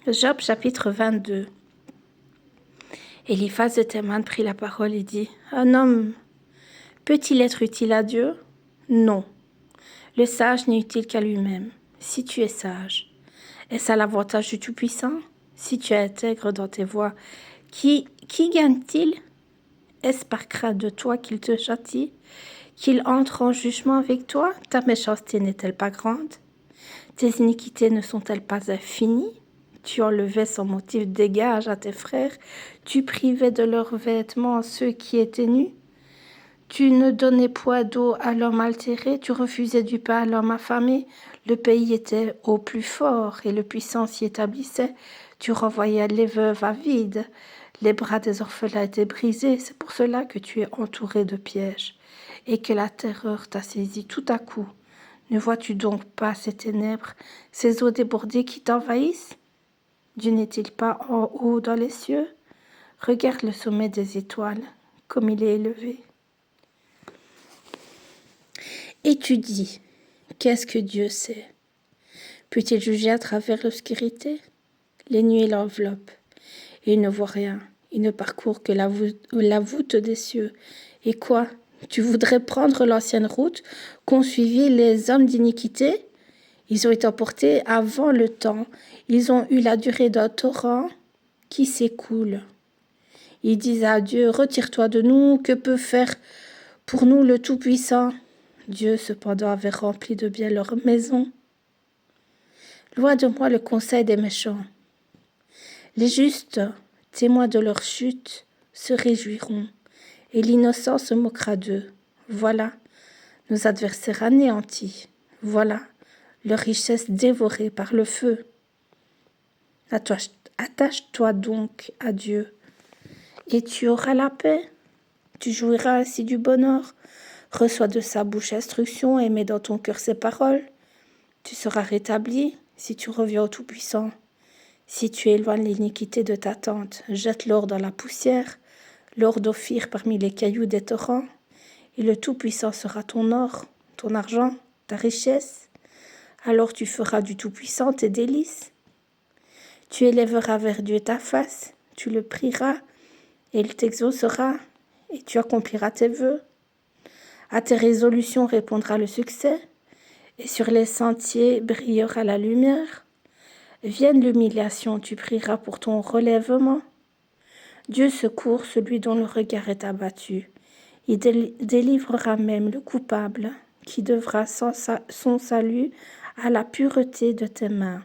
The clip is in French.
Job chapitre 22. Eliphaz de Théman prit la parole et dit, « Un homme peut-il être utile à Dieu? Non. Le sage n'est utile qu'à lui-même. Si tu es sage, est-ce à l'avantage du Tout-Puissant? Si tu es intègre dans tes voies, qui gagne-t-il? Est-ce par crainte de toi qu'il te châtie, qu'il entre en jugement avec toi? Ta méchanceté n'est-elle pas grande? Tes iniquités ne sont-elles pas infinies? Tu enlevais sans motif des gages à tes frères, tu privais de leurs vêtements ceux qui étaient nus. Tu ne donnais point d'eau à l'homme altéré, tu refusais du pain à l'homme affamé. Le pays était au plus fort et le puissant s'y établissait. Tu renvoyais les veuves à vide. Les bras des orphelins étaient brisés. C'est pour cela que tu es entouré de pièges et que la terreur t'a saisi tout à coup. Ne vois-tu donc pas ces ténèbres, ces eaux débordées qui t'envahissent? Dieu n'est-il pas en haut dans les cieux? Regarde le sommet des étoiles, comme il est élevé. Et tu dis, qu'est-ce que Dieu sait? Peut-il juger à travers l'obscurité? Les nuées l'enveloppent, et il ne voit rien. Il ne parcourt que la voûte des cieux. Et quoi? Tu voudrais prendre l'ancienne route qu'ont suivi les hommes d'iniquité? Ils ont été emportés avant le temps. Ils ont eu la durée d'un torrent qui s'écoule. Ils disent à Dieu, retire-toi de nous, que peut faire pour nous le Tout-Puissant? Dieu, cependant, avait rempli de bien leur maison. Loin de moi le conseil des méchants. Les justes, témoins de leur chute, se réjouiront, et l'innocent se moquera d'eux. Voilà, nos adversaires anéantis. Voilà, leur richesse dévorée par le feu. Attache-toi donc à Dieu, et tu auras la paix. Tu jouiras ainsi du bonheur. Reçois de sa bouche instruction et mets dans ton cœur ses paroles. Tu seras rétabli si tu reviens au Tout-Puissant. Si tu éloignes l'iniquité de ta tente, jette l'or dans la poussière, l'or d'Ophir parmi les cailloux des torrents, et le Tout-Puissant sera ton or, ton argent, ta richesse. Alors tu feras du Tout-Puissant tes délices. Tu élèveras vers Dieu ta face, tu le prieras, et il t'exaucera, et tu accompliras tes vœux. À tes résolutions répondra le succès, et sur les sentiers brillera la lumière. Vienne l'humiliation, tu prieras pour ton relèvement. Dieu secourt celui dont le regard est abattu. Il délivrera même le coupable qui devra son salut à la pureté de tes mains.